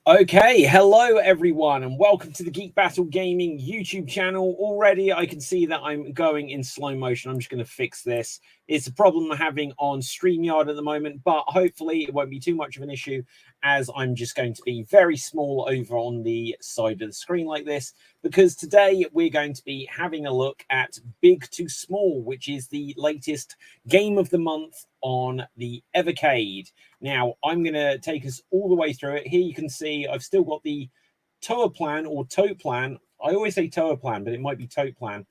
Okay, hello everyone, and welcome to the Geek Battle Gaming YouTube channel. Already, I can see that I'm going in slow motion. I'm just going to fix this. It's a problem I'm having on StreamYard at the moment, but hopefully it won't be too much of an issue as I'm just going to be very small over on the side of the screen like this, because today we're going to be having a look at Big2Small, which is the latest game of the month on the Evercade. Now, I'm going to take us all the way through it. Here you can see I've still got the Toa Plan or Tote Plan. I always say Toa Plan, but it might be Tote Plan.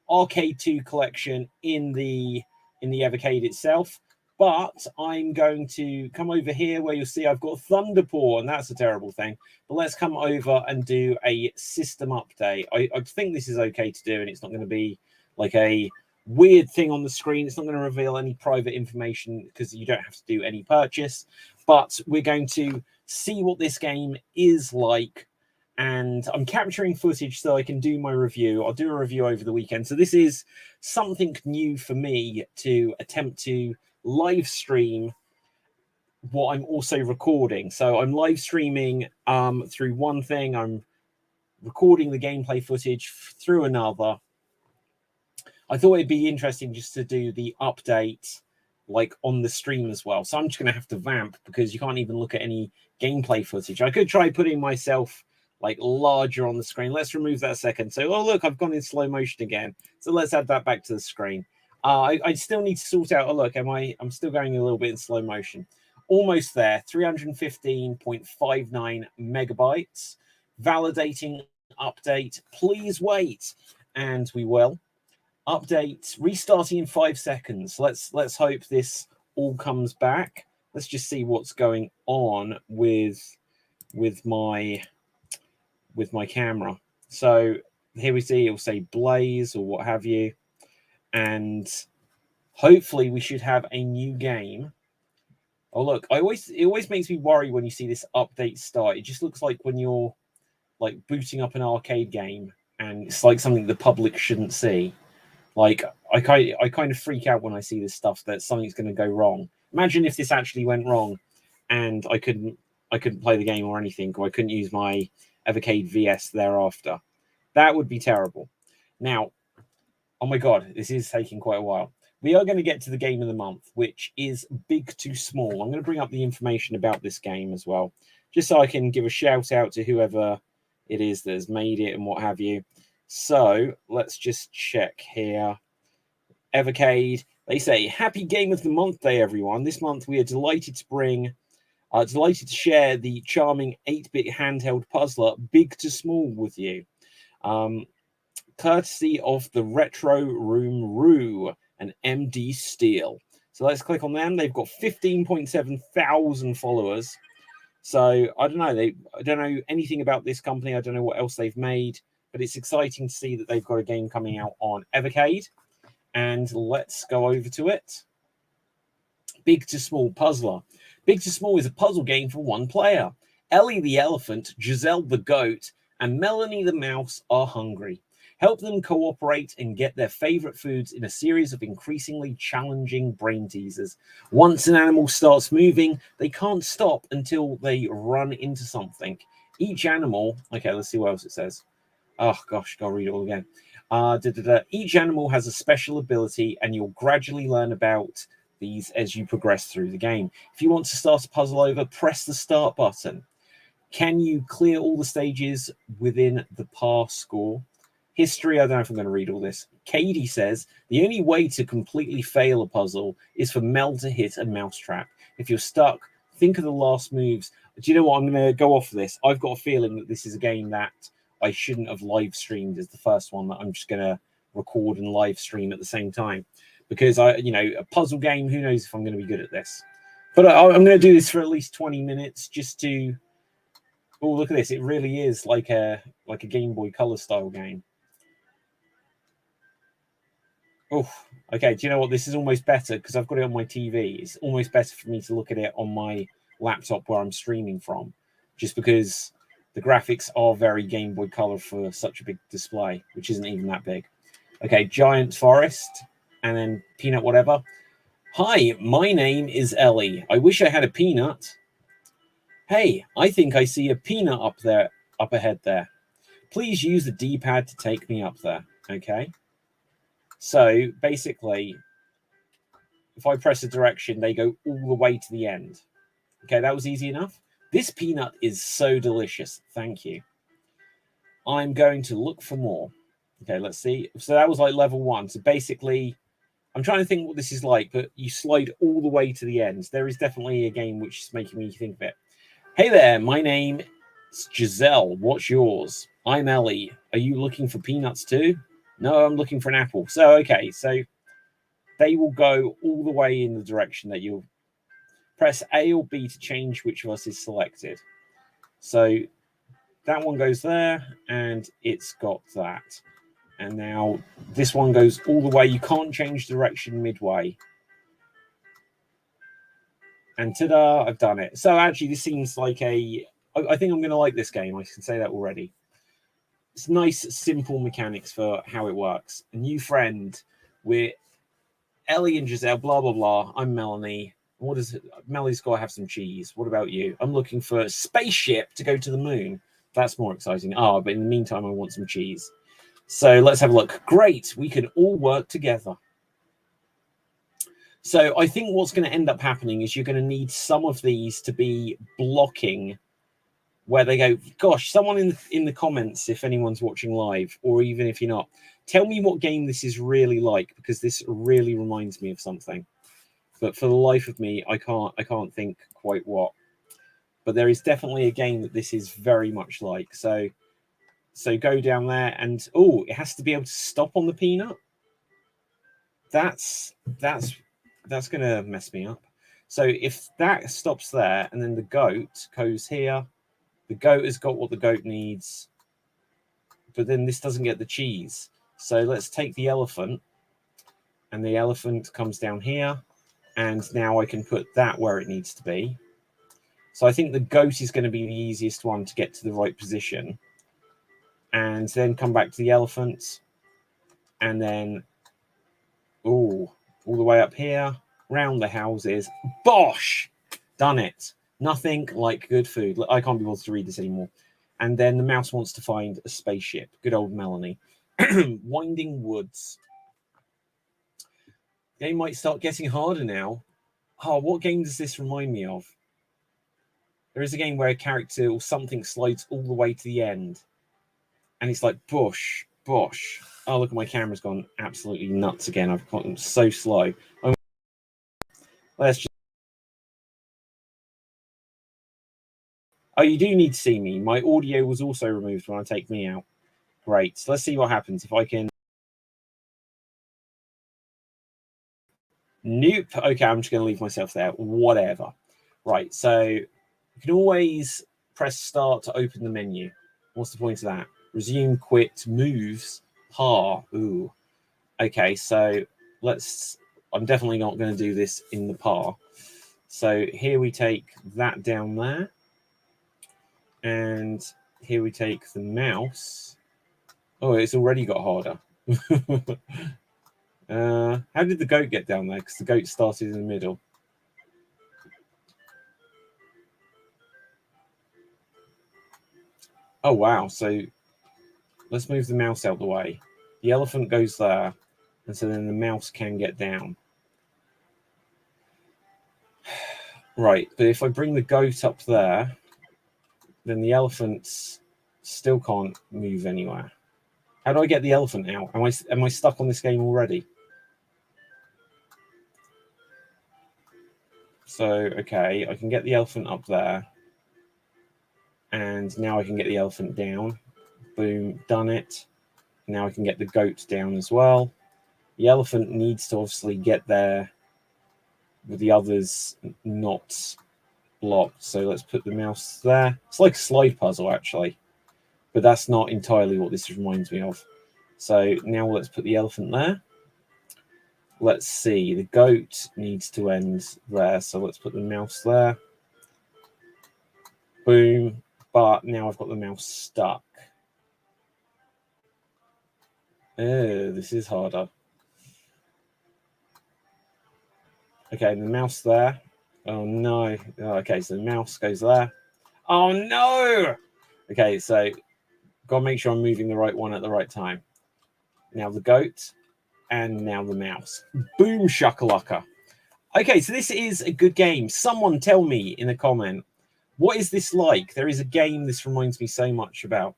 Arcade 2 collection in the Evercade itself. But I'm going to come over here where you'll see I've got Thunderpaw, and that's a terrible thing. But let's come over and do a system update. I think this is okay to do, and it's not going to be like a weird thing on the screen. It's not going to reveal any private information because you don't have to do any purchase, but we're going to see what this game is like, and I'm capturing footage so I can do my review. I'll do a review over the weekend, so this is something new for me to attempt to live stream what I'm also recording. So I'm live streaming through one thing, I'm recording the gameplay footage through another. I thought it'd be interesting just to do the update like on the stream as well. So I'm just going to have to vamp because you can't even look at any gameplay footage. I could try putting myself like larger on the screen. Let's remove that a second. So, oh, look, I've gone in slow motion again. So let's add that back to the screen. I still need to sort out, oh, look, I'm still going a little bit in slow motion. Almost there, 315.59 megabytes. Validating update. Please wait. And we will. Update restarting in 5 seconds. Let's hope this all comes back. Let's just see what's going on with my camera. So here we see it'll say Blaze or what have you, and hopefully we should have a new game. Oh look, it always makes me worry when you see this update start. It just looks like when you're like booting up an arcade game and it's like something the public shouldn't see. Like, I kind of freak out when I see this stuff that something's going to go wrong. Imagine if this actually went wrong and I couldn't play the game or anything, or I couldn't use my Evercade VS thereafter. That would be terrible. Now, oh my god, this is taking quite a while. We are going to get to the game of the month, which is Big2Small. I'm going to bring up the information about this game as well, just so I can give a shout out to whoever it is that has made it and what have you. So let's just check here. Evercade, they say, happy game of the month day, everyone. This month we are delighted to share the charming 8-bit handheld puzzler Big2Small with you. Courtesy of the Retro Room Roo and MD Steel. So let's click on them. They've got 15.7 thousand followers. So I don't know. I don't know anything about this company. I don't know what else they've made. But it's exciting to see that they've got a game coming out on Evercade. And let's go over to it. Big2Small Puzzler. Big2Small is a puzzle game for one player. Ellie the elephant, Giselle the goat, and Melanie the mouse are hungry. Help them cooperate and get their favorite foods in a series of increasingly challenging brain teasers. Once an animal starts moving, they can't stop until they run into something. Each animal... Okay, let's see what else it says. Oh, gosh, gotta read it all again. Each animal has a special ability, and you'll gradually learn about these as you progress through the game. If you want to start a puzzle over, press the start button. Can you clear all the stages within the pass score? History, I don't know if I'm going to read all this. Katie says, the only way to completely fail a puzzle is for Mel to hit a mousetrap. If you're stuck, think of the last moves. Do you know what? I'm going to go off this. I've got a feeling that this is a game that I shouldn't have live streamed as the first one that I'm just going to record and live stream at the same time. Because, a puzzle game, who knows if I'm going to be good at this. But I'm going to do this for at least 20 minutes just to... Oh, look at this. It really is like a Game Boy Color style game. Oh, okay. Do you know what? This is almost better because I've got it on my TV. It's almost better for me to look at it on my laptop where I'm streaming from, just because the graphics are very Game Boy Color for such a big display, which isn't even that big. Okay, Giant Forest, and then Peanut whatever. Hi, my name is Ellie. I wish I had a peanut. Hey, I think I see a peanut up there, up ahead there. Please use the D-pad to take me up there. Okay. So basically, if I press a direction, they go all the way to the end. Okay, that was easy enough. This peanut is so delicious. Thank you. I'm going to look for more. Okay, let's see. So that was like level 1. So basically, I'm trying to think what this is like, but you slide all the way to the end. There is definitely a game which is making me think of it. Hey there, my name is Giselle. What's yours? I'm Ellie. Are you looking for peanuts too? No, I'm looking for an apple. So, okay, so they will go all the way in the direction that you'll press A or B to change which of us is selected. So that one goes there, and it's got that. And now this one goes all the way. You can't change direction midway. And ta-da, I've done it. So actually, this seems like I think I'm going to like this game. I can say that already. It's nice, simple mechanics for how it works. A new friend. We're Ellie and Giselle, blah, blah, blah. I'm Melanie. What is it? Melanie's got to have some cheese. What about you? I'm looking for a spaceship to go to the moon. That's more exciting. But in the meantime, I want some cheese. So let's have a look. Great. We can all work together. So I think what's going to end up happening is you're going to need some of these to be blocking where they go. Gosh, someone in the comments, if anyone's watching live, or even if you're not, tell me what game this is really like, because this really reminds me of something. But for the life of me, I can't think quite what. But there is definitely a game that this is very much like. So go down there, and it has to be able to stop on the peanut. That's gonna mess me up. So if that stops there, and then the goat goes here, the goat has got what the goat needs, but then this doesn't get the cheese. So let's take the elephant, and the elephant comes down here, and now I can put that where it needs to be. So I think the goat is going to be the easiest one to get to the right position, and then come back to the elephant, and then all the way up here, round the houses. Bosh! Done it. Nothing like good food. I can't be bothered to read this anymore. And then the mouse wants to find a spaceship. Good old Melanie. Winding woods. The game might start getting harder now. What game does this remind me of? There is a game where a character or something slides all the way to the end. And it's like, bosh. Oh, look, my camera's gone absolutely nuts again. I've gotten so slow. Let's just... Oh, you do need to see me. My audio was also removed when I take me out. Great. So let's see what happens if I can... Nope. Okay, I'm just going to leave myself there. Whatever. Right, so you can always press start to open the menu. What's the point of that? Resume, quit, moves, par. Ooh. Okay, so I'm definitely not going to do this in the par. So here we take that down there. And here we take the mouse. Oh, it's already got harder. How did the goat get down there? Because the goat started in the middle. Oh, wow. So let's move the mouse out the way. The elephant goes there, and so then the mouse can get down. Right, but if I bring the goat up there, then the elephant still can't move anywhere. How do I get the elephant out? Am I stuck on this game already? So, okay, I can get the elephant up there. And now I can get the elephant down. Boom, done it. Now I can get the goat down as well. The elephant needs to obviously get there with the others not blocked. So let's put the mouse there. It's like a slide puzzle, actually. But that's not entirely what this reminds me of. So now let's put the elephant there. Let's see. The goat needs to end there. So let's put the mouse there. Boom. But now I've got the mouse stuck. Oh, this is harder. Okay, the mouse there. Oh, no. Oh, okay, so the mouse goes there. Oh, no. Okay, so got to make sure I'm moving the right one at the right time. Now the goat and now the mouse. Boom shakalaka. Okay, so this is a good game. Someone tell me in a comment, what is this like? There is a game this reminds me so much about.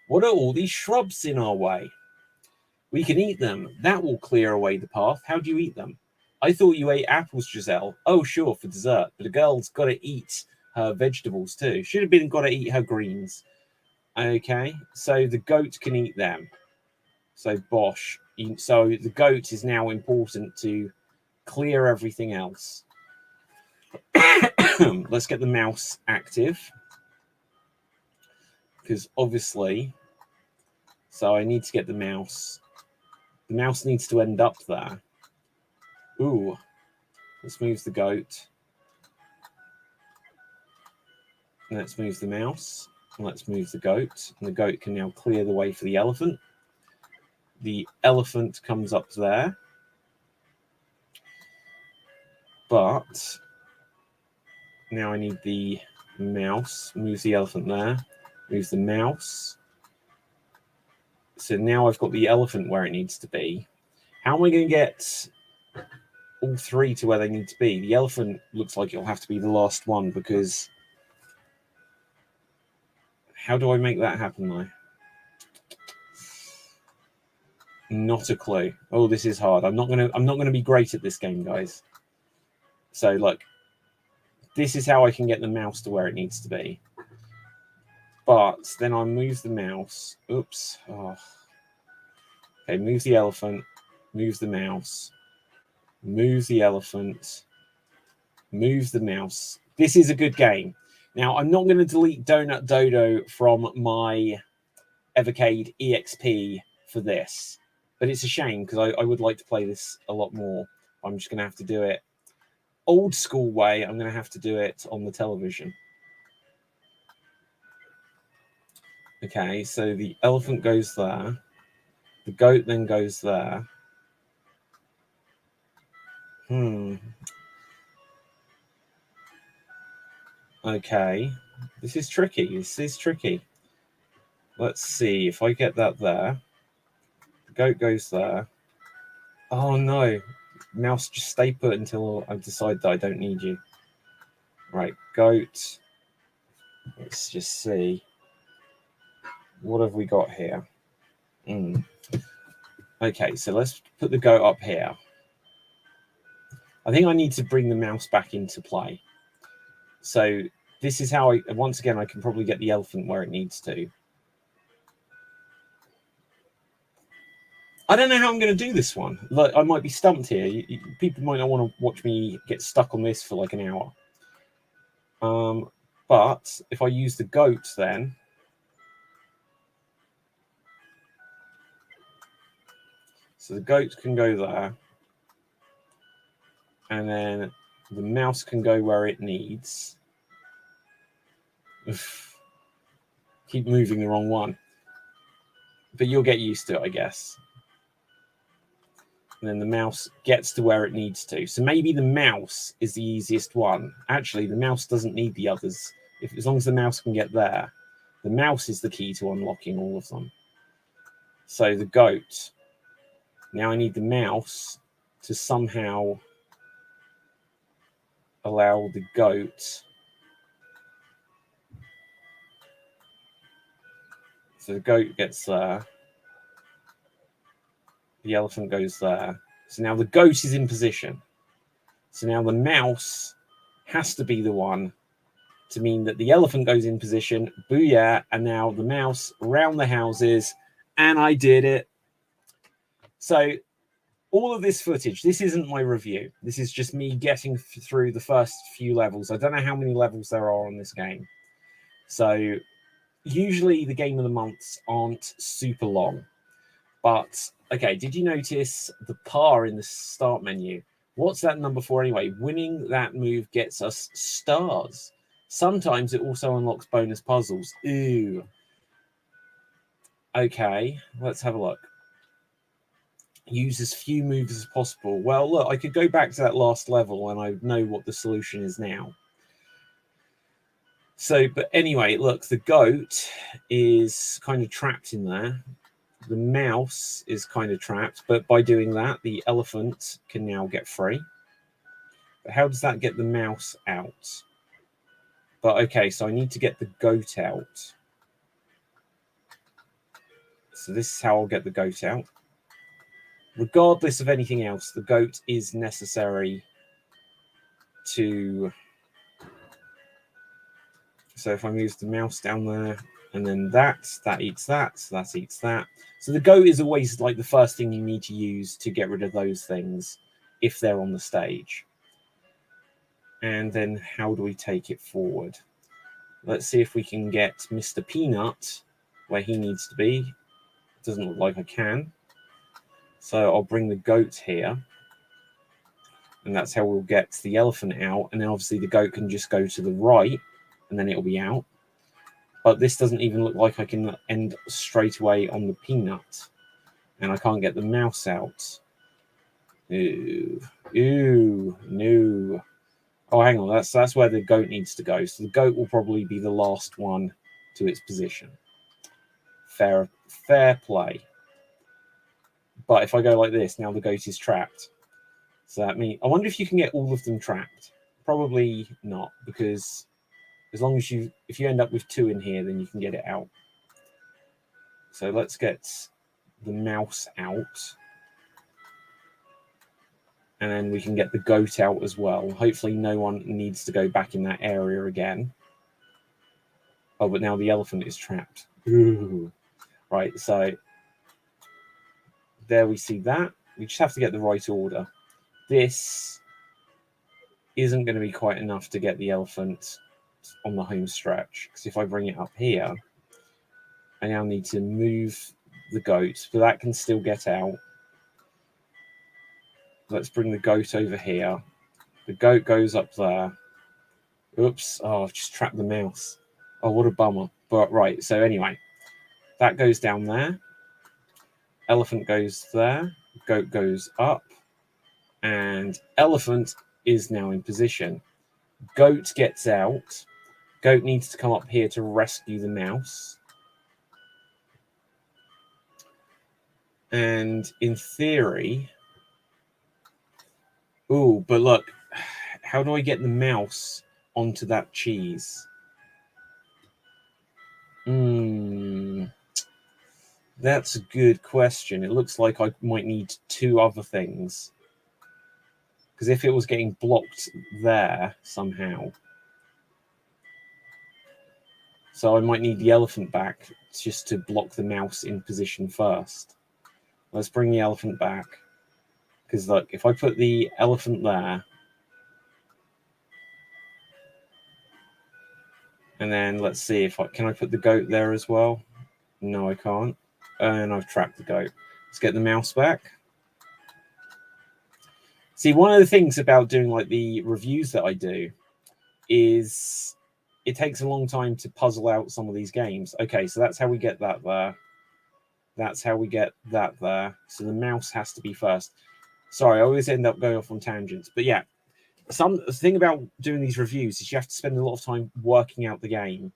What are all these shrubs in our way? We can eat them. That will clear away the path. How do you eat them? I thought you ate apples, Giselle. Oh, sure, for dessert. But a girl's got to eat her vegetables too. Should have been got to eat her greens. Okay, so the goat can eat them. So Bosch. So the goat is now important to clear everything else. Let's get the mouse active. Because obviously, so I need to get the mouse. The mouse needs to end up there. Ooh, let's move the goat. Let's move the mouse. Let's move the goat. And the goat can now clear the way for the elephant. The elephant comes up there. But now I need the mouse. Move the elephant there. Move the mouse. So now I've got the elephant where it needs to be. How am I going to get all three to where they need to be? The elephant looks like it'll have to be the last one because how do I make that happen though? Not a clue. Oh, this is hard. I'm not gonna be great at this game, guys. So look, this is how I can get the mouse to where it needs to be. But then I move the mouse. Oops. Oh. Okay, move the elephant. Move the mouse. Move the elephant. Move the mouse. This is a good game. Now, I'm not going to delete Donut Dodo from my Evercade EXP for this. But it's a shame because I would like to play this a lot more. I'm just going to have to do it old school way. I'm going to have to do it on the television. Okay, so the elephant goes there. The goat then goes there. Okay, this is tricky. This is tricky. Let's see if I get that there. The goat goes there. Oh no, mouse, just stay put until I decide that I don't need you. Right, goat. Let's just see. What have we got here? Okay, so let's put the goat up here. I think I need to bring the mouse back into play. So this is how once again, I can probably get the elephant where it needs to. I don't know how I'm going to do this one. Like, I might be stumped here. People might not want to watch me get stuck on this for like an hour. But if I use the goat then, so the goat can go there, and then the mouse can go where it needs. Keep moving the wrong one. But you'll get used to it, I guess. And then the mouse gets to where it needs to. So maybe the mouse is the easiest one. Actually, the mouse doesn't need the others. As long as the mouse can get there, the mouse is the key to unlocking all of them. So the goat. Now I need the mouse to somehow allow the goat. So the goat gets there. The elephant goes there. So now the goat is in position. So now the mouse has to be the one to mean that the elephant goes in position. Booyah. And now the mouse around the houses. And I did it. So all of this footage, this isn't my review. This is just me getting through the first few levels. I don't know how many levels there are on this game. So usually the game of the months aren't super long. But, okay, did you notice the par in the start menu? What's that number for anyway? Winning that move gets us stars. Sometimes it also unlocks bonus puzzles. Ooh. Okay, let's have a look. Use as few moves as possible. Well, look, I could go back to that last level and I know what the solution is now. So, but anyway, look, the goat is kind of trapped in there. The mouse is kind of trapped, but by doing that, the elephant can now get free. But how does that get the mouse out? But okay, so I need to get the goat out. So this is how I'll get the goat out. Regardless of anything else, the goat is necessary to... So if I move the mouse down there, and then that eats that, that eats that. So the goat is always like the first thing you need to use to get rid of those things if they're on the stage. And then how do we take it forward? Let's see if we can get Mr. Peanut where he needs to be. It doesn't look like I can. So I'll bring the goat here. And that's how we'll get the elephant out. And then obviously the goat can just go to the right and then it'll be out. But this doesn't even look like I can end straight away on the peanut. And I can't get the mouse out. Ooh, no. Oh, hang on, that's where the goat needs to go. So the goat will probably be the last one to its position. Fair play. But if I go like this, now the goat is trapped. So that means, I wonder if you can get all of them trapped. Probably not, because as long as if you end up with 2 in here, then you can get it out. So let's get the mouse out. And then we can get the goat out as well. Hopefully no one needs to go back in that area again. Oh, but now the elephant is trapped. Ooh. Right, so there we see that. We just have to get the right order. This isn't going to be quite enough to get the elephant on the home stretch. Because if I bring it up here, I now need to move the goat, but that can still get out. Let's bring the goat over here. The goat goes up there. Oops. Oh, I've just trapped the mouse. Oh, what a bummer. But right, so anyway, that goes down there. Elephant goes there. Goat goes up. And elephant is now in position. Goat gets out. Goat needs to come up here to rescue the mouse. And in theory... Ooh, but look, how do I get the mouse onto that cheese? That's a good question. It looks like I might need 2 other things. Because if it was getting blocked there somehow... So I might need the elephant back just to block the mouse in position first. Let's bring the elephant back. Because look, if I put the elephant there... And then let's see if can I put the goat there as well? No, I can't. And I've trapped the goat. Let's get the mouse back. See, one of the things about doing like the reviews that I do is it takes a long time to puzzle out some of these games. Okay, so that's how we get that there. That's how we get that there. So the mouse has to be first. Sorry, I always end up going off on tangents. But yeah, the thing about doing these reviews is you have to spend a lot of time working out the game.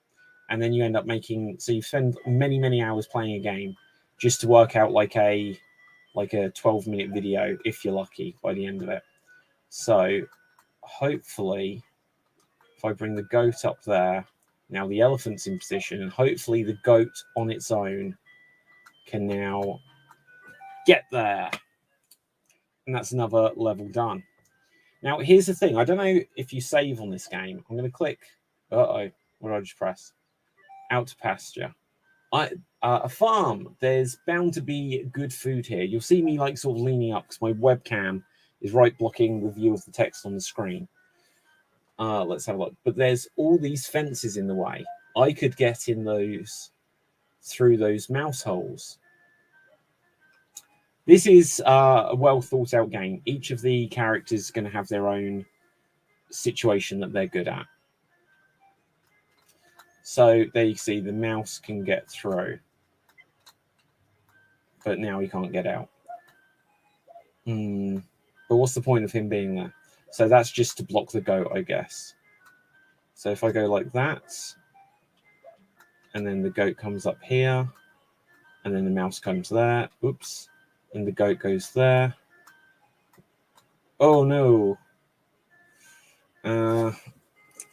And then you end up making... So you spend many, many hours playing a game just to work out like a 12-minute video, if you're lucky, by the end of it. So hopefully, if I bring the goat up there, now the elephant's in position, and hopefully the goat on its own can now get there. And that's another level done. Now, here's the thing. I don't know if you save on this game. I'm going to click... Uh-oh. What did I just press? Out to pasture. A farm. There's bound to be good food here. You'll see me like sort of leaning up because my webcam is right blocking the view of the text on the screen. Let's have a look. But there's all these fences in the way. I could get in those through those mouse holes. This is a well thought out game. Each of the characters is going to have their own situation that they're good at. So there you see the mouse can get through. But now he can't get out. But what's the point of him being there? So that's just to block the goat, I guess. So if I go like that, and then the goat comes up here, and then the mouse comes there. Oops. And the goat goes there. Oh no.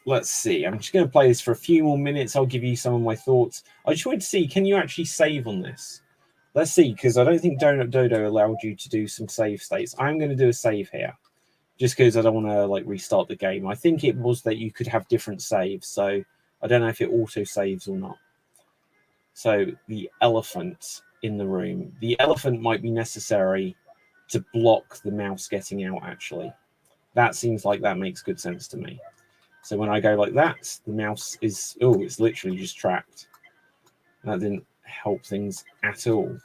Let's see. I'm just going to play this for a few more minutes. I'll give you some of my thoughts. I just wanted to see, can you actually save on this? Let's see, because I don't think Donut Dodo allowed you to do some save states. I'm going to do a save here, just because I don't want to like restart the game. I think it was that you could have different saves, so I don't know if it auto saves or not. So the elephant in the room. The elephant might be necessary to block the mouse getting out, actually. That seems like that makes good sense to me. So when I go like that, the mouse is, oh, it's literally just trapped. That didn't help things at all.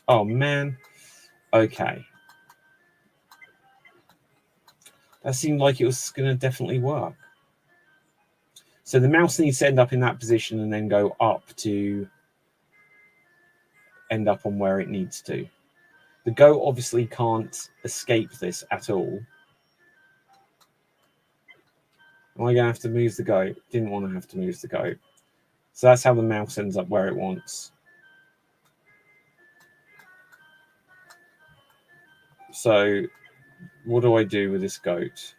Oh, man. Okay. That seemed like it was going to definitely work. So the mouse needs to end up in that position and then go up to end up on where it needs to. The goat obviously can't escape this at all. Am I going to have to move the goat? Didn't want to have to move the goat. So that's how the mouse ends up where it wants. So what do I do with this goat?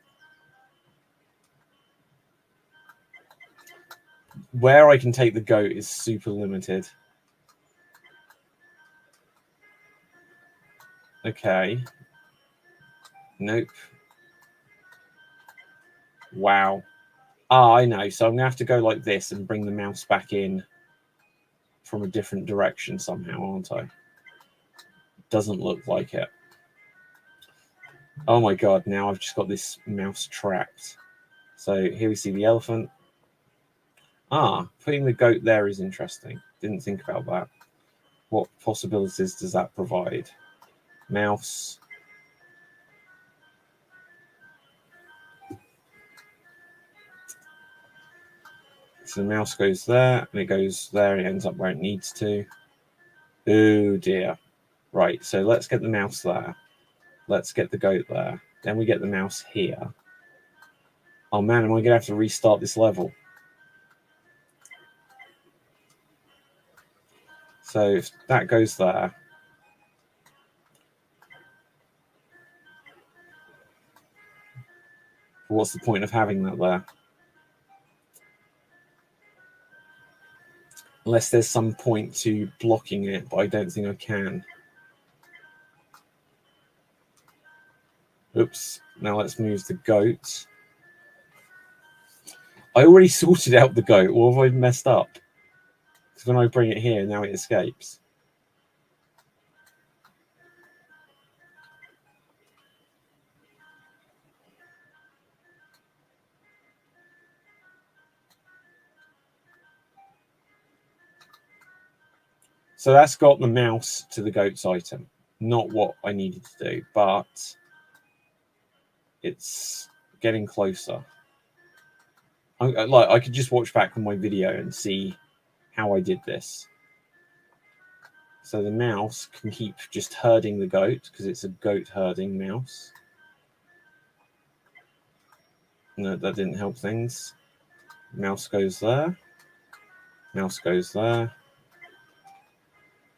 Where I can take the goat is super limited. Okay. Nope. Wow. Ah, I know. So I'm going to have to go like this and bring the mouse back in from a different direction somehow, aren't I? Doesn't look like it. Oh my god, now I've just got this mouse trapped. So here we see the elephant. Ah, putting the goat there is interesting. Didn't think about that. What possibilities does that provide? Mouse. So the mouse goes there, and it goes there, and it ends up where it needs to. Oh dear. Right, so let's get the mouse there. Let's get the goat there. Then we get the mouse here. Oh man, am I going to have to restart this level? So if that goes there. What's the point of having that there? Unless there's some point to blocking it, but I don't think I can. Oops. Now let's move the goat. I already sorted out the goat. What have I messed up? Because when I bring it here, now it escapes. So that's got the mouse to the goat's item. Not what I needed to do, but it's getting closer. I could just watch back on my video and see how I did this. So the mouse can keep just herding the goat because it's a goat herding mouse. No, that didn't help things. Mouse goes there. Mouse goes there.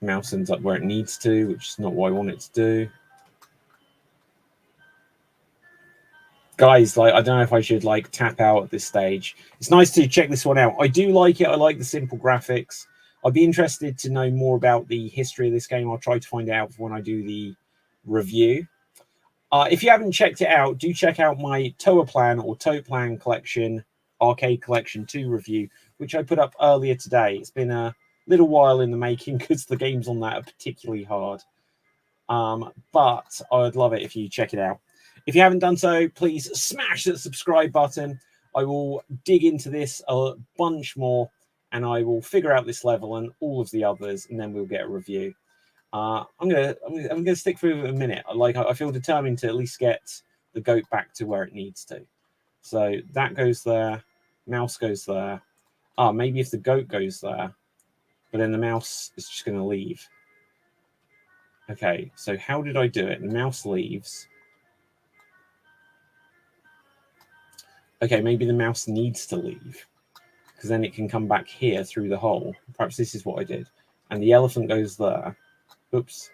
Mouse ends up where it needs to, which is not what I want it to do. Guys, like, I don't know if I should like tap out at this stage. It's nice to check this one out. I do like it. I like the simple graphics. I'd be interested to know more about the history of this game. I'll try to find out when I do the review. If you haven't checked it out, do check out my Toa Plan or Toa Plan Collection, Arcade Collection 2 review, which I put up earlier today. It's been a little while in the making because the games on that are particularly hard. But I'd love it if you check it out. If you haven't done so, please smash that subscribe button. I will dig into this a bunch more, and I will figure out this level and all of the others, and then we'll get a review. I'm gonna stick through a minute. I feel determined to at least get the goat back to where it needs to. So that goes there, mouse goes there. Maybe if the goat goes there, but then the mouse is just going to leave. Okay, so how did I do it? The mouse leaves. Okay, maybe the mouse needs to leave, because then it can come back here through the hole. Perhaps this is what I did. And the elephant goes there. Oops.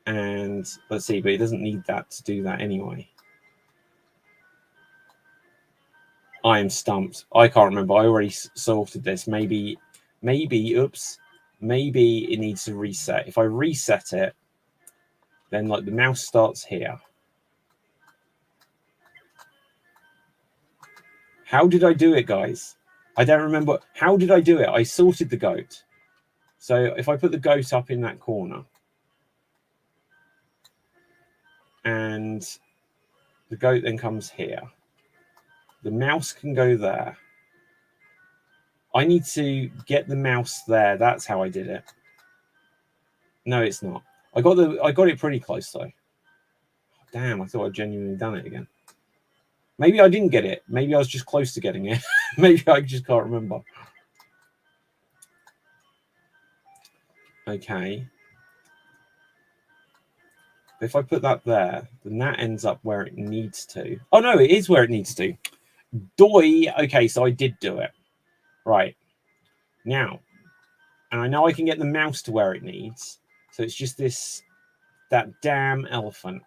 And let's see, but it doesn't need that to do that anyway. I am stumped. I can't remember. I already sorted this. Maybe, oops. Maybe it needs to reset. If I reset it, then like the mouse starts here. How did I do it, guys? I don't remember. How did I do it? I sorted the goat. So if I put the goat up in that corner, and the goat then comes here, the mouse can go there. I need to get the mouse there. That's how I did it. No, it's not. I got it pretty close though. Damn, I thought I'd genuinely done it again. Maybe I didn't get it. Maybe I was just close to getting it. Maybe I just can't remember. Okay. If I put that there, then that ends up where it needs to. Oh no, it is where it needs to. Doi. Okay, so I did do it. Right. Now, and I know I can get the mouse to where it needs. So it's just that damn elephant.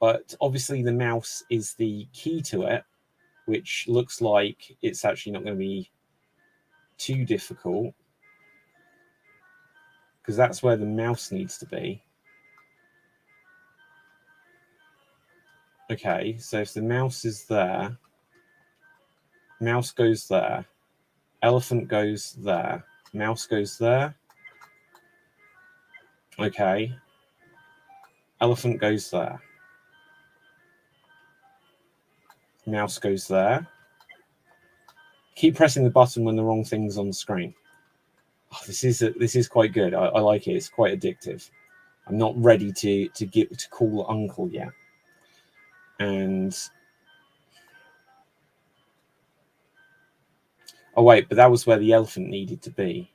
But obviously the mouse is the key to it, which looks like it's actually not going to be too difficult, because that's where the mouse needs to be. Okay, so if the mouse is there, mouse goes there, elephant goes there, mouse goes there. Okay, elephant goes there, mouse goes there. Keep pressing the button when the wrong thing's on the screen. Oh, this is quite good. I like it. It's quite addictive. I'm not ready to call uncle yet. And oh wait, but that was where the elephant needed to be.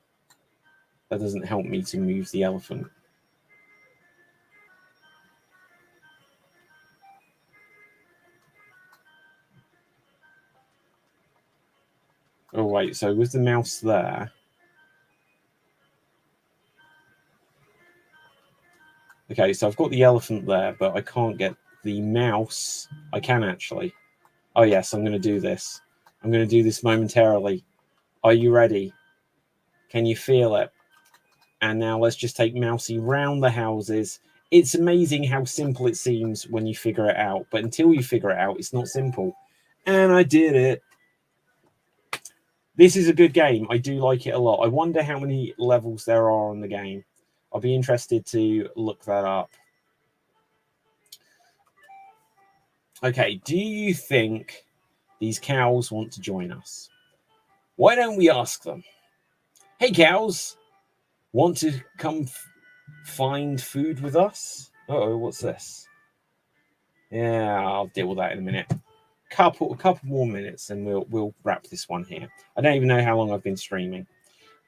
That doesn't help me to move the elephant. Oh wait, so with the mouse there. Okay, so I've got the elephant there, but I can't get the mouse. I can actually. Oh yes, I'm going to do this. I'm going to do this momentarily. Are you ready? Can you feel it? And now let's just take Mousy round the houses. It's amazing how simple it seems when you figure it out. But until you figure it out, it's not simple. And I did it. This is a good game. I do like it a lot. I wonder how many levels there are on the game. I'll be interested to look that up. Okay, do you think these cows want to join us? Why don't we ask them? Hey, cows, want to come find food with us? Uh-oh, what's this? Yeah, I'll deal with that in a minute. Couple more minutes, and we'll wrap this one here. I don't even know how long I've been streaming,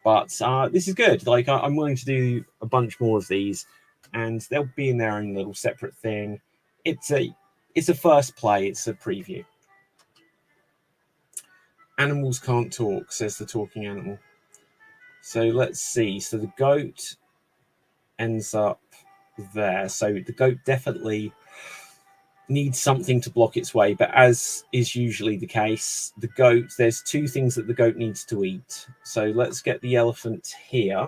but this is good. Like I'm willing to do a bunch more of these, and they'll be in their own little separate thing. It's a first play. It's a preview. Animals can't talk, says the talking animal. So let's see. So the goat ends up there. So the goat definitely needs something to block its way, but as is usually the case, the goat, there's two things that the goat needs to eat. So let's get the elephant here,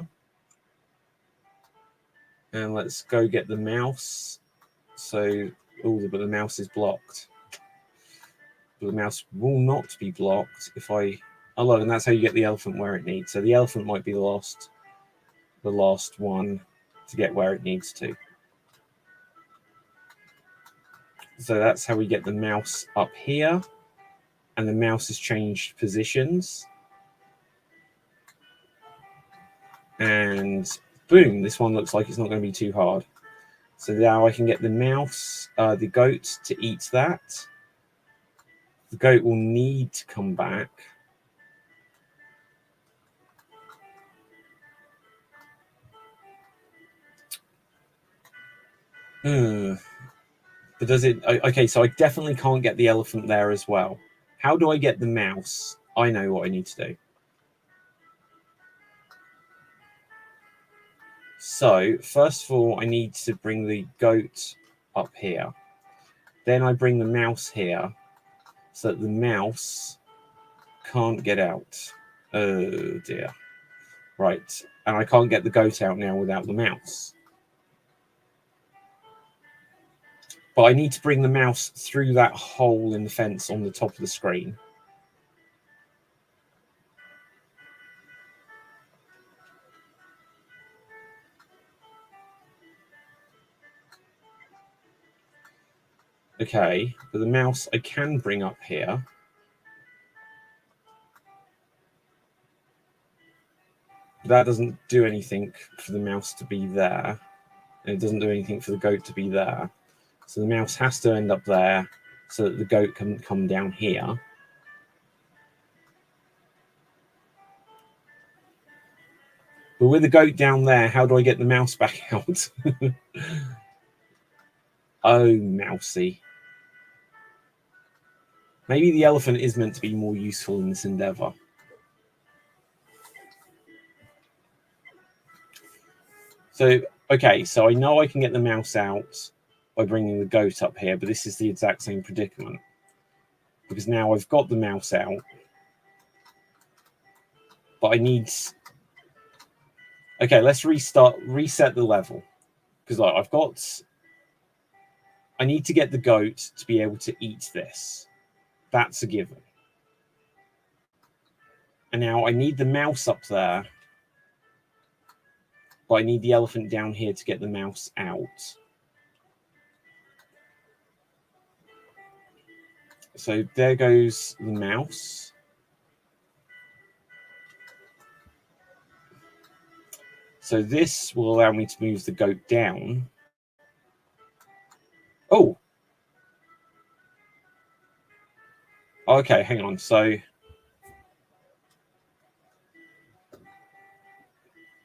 and let's go get the mouse. So but the mouse is blocked. But the mouse will not be blocked if I look, and that's how you get the elephant where it needs. So the elephant might be the last one to get where it needs to. So that's how we get the mouse up here, and the mouse has changed positions. And boom, this one looks like it's not going to be too hard. So now I can get the mouse, the goat to eat that. The goat will need to come back. But does it? Okay, so I definitely can't get the elephant there as well. How do I get the mouse? I know what I need to do. So first of all, I need to bring the goat up here. Then I bring the mouse here so that the mouse can't get out. Oh dear. Right. And I can't get the goat out now without the mouse. But I need to bring the mouse through that hole in the fence on the top of the screen. Okay, but the mouse I can bring up here. That doesn't do anything for the mouse to be there. And it doesn't do anything for the goat to be there. So the mouse has to end up there so that the goat can come down here. But with the goat down there, how do I get the mouse back out? Oh, mousy. Maybe the elephant is meant to be more useful in this endeavor. So, okay, so I know I can get the mouse out by bringing the goat up here, but this is the exact same predicament. Because now I've got the mouse out, but I need... Okay, let's reset the level. Because I've got... I need to get the goat to be able to eat this. That's a given. And now I need the mouse up there, but I need the elephant down here to get the mouse out. So there goes the mouse. So this will allow me to move the goat down. Oh! Okay, hang on. So...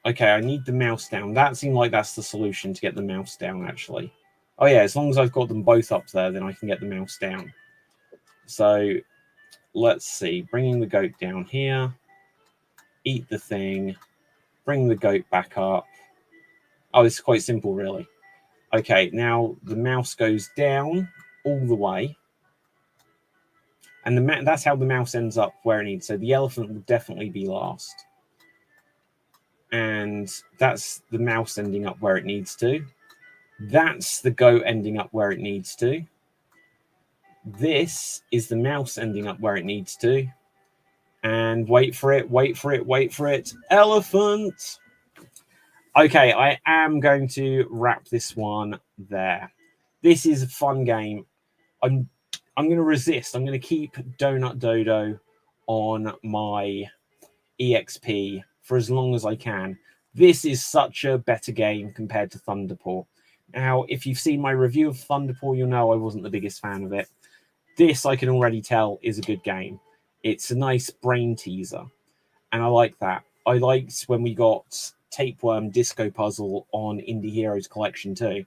Okay, I need the mouse down. That seemed like that's the solution to get the mouse down, actually. Oh yeah, as long as I've got them both up there, then I can get the mouse down. So, let's see. Bringing the goat down here. Eat the thing. Bring the goat back up. Oh, it's quite simple, really. Okay, now the mouse goes down all the way. And that's how the mouse ends up where it needs. So the elephant will definitely be last. And that's the mouse ending up where it needs to. That's the goat ending up where it needs to. This is the mouse ending up where it needs to. And wait for it, wait for it, wait for it. Elephant! Okay, I am going to wrap this one there. This is a fun game. I'm going to resist. I'm going to keep Donut Dodo on my EXP for as long as I can. This is such a better game compared to Thunderpaw. Now, if you've seen my review of Thunderpaw, you'll know I wasn't the biggest fan of it. This, I can already tell, is a good game. It's a nice brain teaser, and I like that. I liked when we got Tapeworm Disco Puzzle on Indie Heroes Collection too.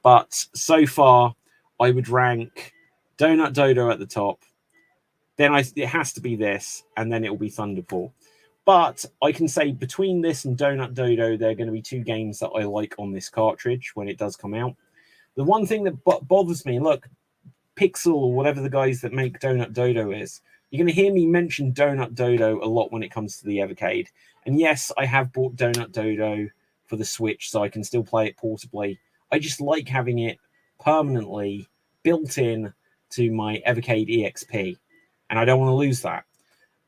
But so far, I would rank Donut Dodo at the top. Then it has to be this, and then it will be Thunderpaw. But I can say between this and Donut Dodo, there are going to be two games that I like on this cartridge when it does come out. The one thing that bothers me, look, Pixel or whatever the guys that make Donut Dodo is, you're going to hear me mention Donut Dodo a lot when it comes to the Evercade. And yes, I have bought Donut Dodo for the Switch, so I can still play it portably. I just like having it permanently built in to my Evercade EXP. And I don't want to lose that.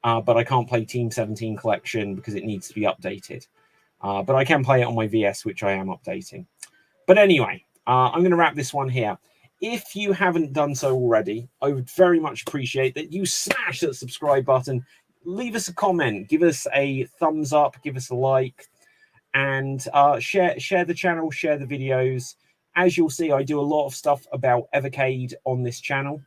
But I can't play Team 17 Collection because it needs to be updated. But I can play it on my VS, which I am updating. But anyway, I'm going to wrap this one here. If you haven't done so already, I would very much appreciate that you smash that subscribe button. Leave us a comment. Give us a thumbs up. Give us a like. And share the channel. Share the videos. As you'll see, I do a lot of stuff about Evercade on this channel.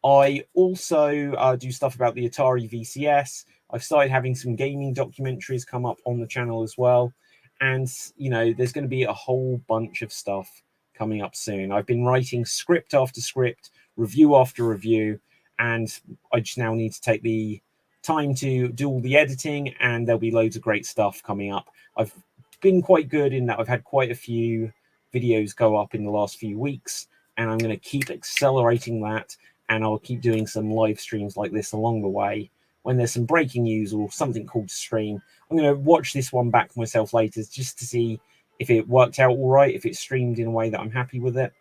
I also do stuff about the Atari VCS. I've started having some gaming documentaries come up on the channel as well. And, you know, there's going to be a whole bunch of stuff coming up soon. I've been writing script after script, review after review, and I just now need to take the time to do all the editing, and there'll be loads of great stuff coming up. I've been quite good in that I've had quite a few videos go up in the last few weeks, and I'm going to keep accelerating that, and I'll keep doing some live streams like this along the way. When there's some breaking news or something called to stream, I'm going to watch this one back myself later just to see if it worked out all right, if it's streamed in a way that I'm happy with it.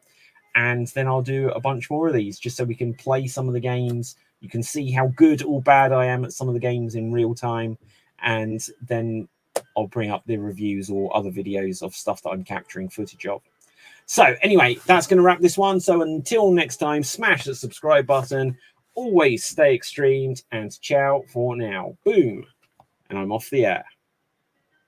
And then I'll do a bunch more of these just so we can play some of the games. You can see how good or bad I am at some of the games in real time. And then I'll bring up the reviews or other videos of stuff that I'm capturing footage of. So anyway, that's going to wrap this one. So until next time, smash the subscribe button. Always stay extremed, and ciao for now. Boom. And I'm off the air.